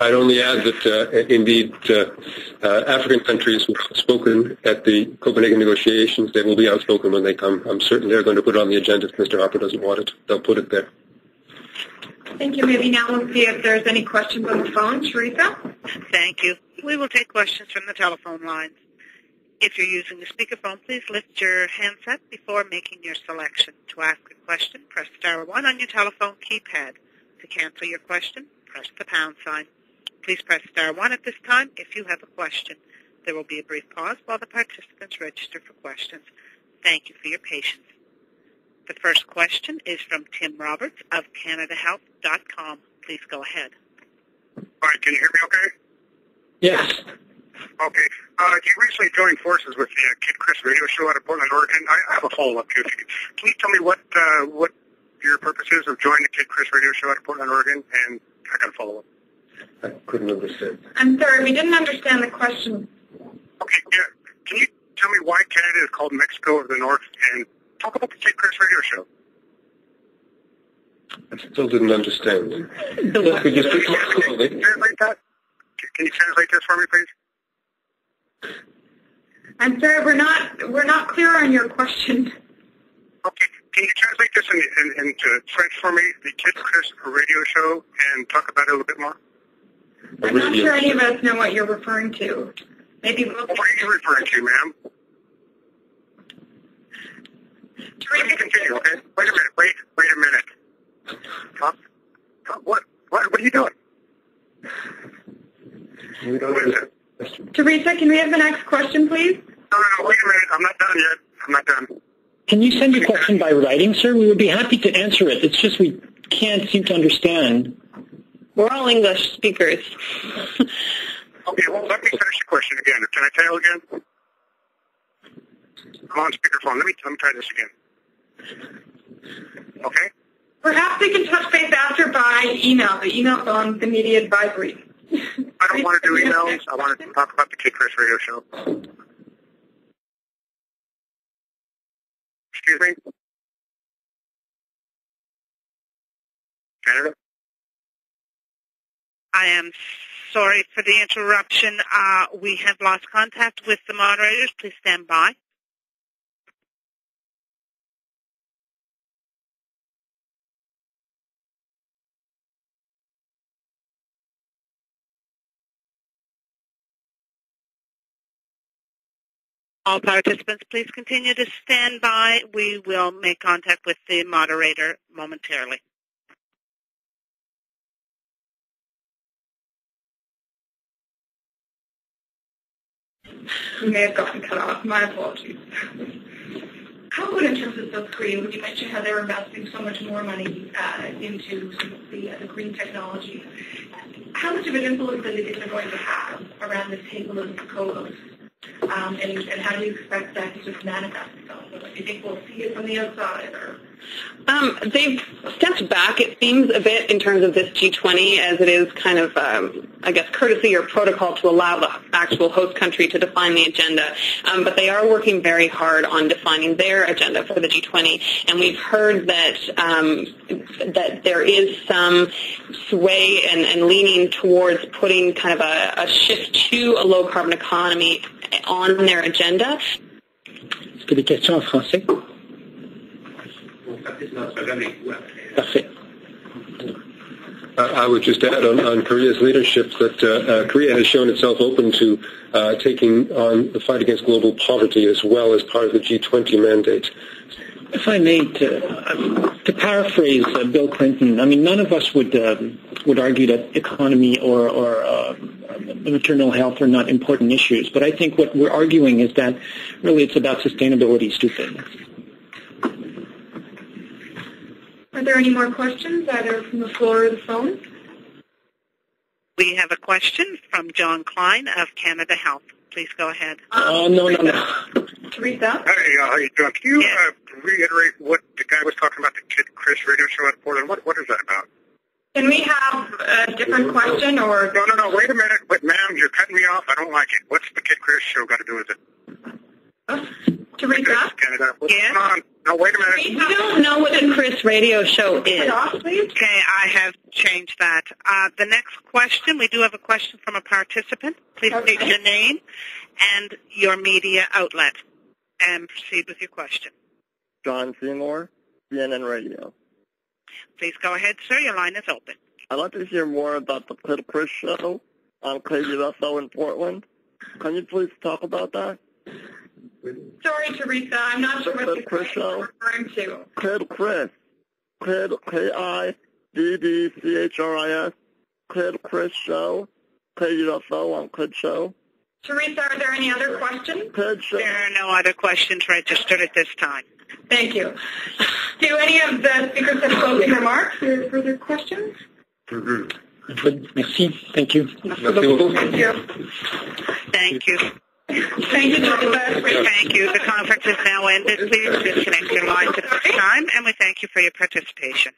I'd only add that, indeed, African countries who have spoken at the Copenhagen negotiations, they will be outspoken when they come. I'm certain they're going to put it on the agenda if Mr. Harper doesn't want it. They'll put it there. Thank you. Maybe now we'll see if there's any questions on the phone. Teresa? Thank you. We will take questions from the telephone lines. If you're using the speakerphone, please lift your handset before making your selection. To ask a question, press star 1 on your telephone keypad. To cancel your question, press the pound sign. Please press star 1 at this time if you have a question. There will be a brief pause while the participants register for questions. Thank you for your patience. The first question is from Tim Roberts of CanadaHealth.com. Please go ahead. All right, can you hear me okay? Yes. Okay. You recently joined forces with the Kid Chris radio show out of Portland, Oregon. I have a follow-up too. Can you tell me what your purpose is of joining the Kid Chris radio show out of Portland, Oregon? And I got a follow-up. I couldn't understand. I'm sorry, we didn't understand the question. Okay, yeah. Can you tell me why Canada is called Mexico of the North, and talk about the Kid Chris radio show? I still didn't understand. Could you speak more slowly? Translate that? Can you translate this for me, please? I'm sorry, we're not clear on your question. Okay, can you translate this into French for me, the Kid Chris radio show, and talk about it a little bit more? I'm not sure any of us know what you're referring to. Maybe we'll... What are you referring to, ma'am? Let me continue, okay? Wait a minute. Huh? What are you doing? We don't understand. Teresa, can we have the next question, please? No, wait a minute. I'm not done yet. I'm not done. Can you send your question by writing, sir? We would be happy to answer it. It's just we can't seem to understand. We're all English speakers. Okay, well, let me finish the question again. Can I tell you again? I'm on speakerphone. Let me try this again. Okay? Perhaps we can touch base after by email. The email's on the media advisory. I don't want to do emails. I want to talk about the Kid Chris radio show. Excuse me? Canada? I am sorry for the interruption. We have lost contact with the moderators. Please stand by. All participants, please continue to stand by. We will make contact with the moderator momentarily. We may have gotten cut off. My apologies. How about in terms of South Korea, when you mentioned how they were investing so much more money into some of the green technology, how much of an influence do you think they're going to have around this table of proposals? And how do you expect that to just manifest itself? Do you think we'll see it from the outside? Or? They've stepped back, it seems, a bit in terms of this G20, as it is kind of, I guess, courtesy or protocol to allow the actual host country to define the agenda. But they are working very hard on defining their agenda for the G20. And we've heard that that there is some sway and leaning towards putting kind of a shift to a low-carbon economy on their agenda. Est-ce que des questions en français? Parfait. I would just add on Korea's leadership that Korea has shown itself open to taking on the fight against global poverty as well as part of the G20 mandate. If I may, to paraphrase Bill Clinton, I mean, none of us would argue that economy or maternal health are not important issues, but I think what we're arguing is that really it's about sustainability, stupid. Are there any more questions, either from the floor or the phone? We have a question from John Klein of Canada Health. Please go ahead. No. Teresa? Hey, how you doing? Can you reiterate what the guy was talking about, the Kid Chris radio show at Portland? What is that about? Can we have a different question? Or No, wait a minute. But, ma'am, you're cutting me off. I don't like it. What's the Kid Chris show got to do with it? Teresa? Canada. What's Yes? going on? No, wait a minute. We don't know what a Chris radio show is. Okay, I have changed that. The next question, we do have a question from a participant. Please state your name and your media outlet and proceed with your question. John Seymour, CNN Radio. Please go ahead, sir. Your line is open. I'd like to hear more about the Kid Chris show on KUSO in Portland. Can you please talk about that? Sorry, Teresa. I'm not sure what the question you're referring to. Kid Chris. Kid, K-I-D-D-C-H-R-I-S. Kid Chris show. KUSO on Kid show. Teresa, are there any other questions? Kid show. There are no other questions registered at this time. Thank you. Do any of the speakers have closing remarks or further questions? Good. Merci. Thank you. Thank you. Thank you. Thank you, Teresa. Thank you. The conference is now ended. Please disconnect your lines at this time, and we thank you for your participation.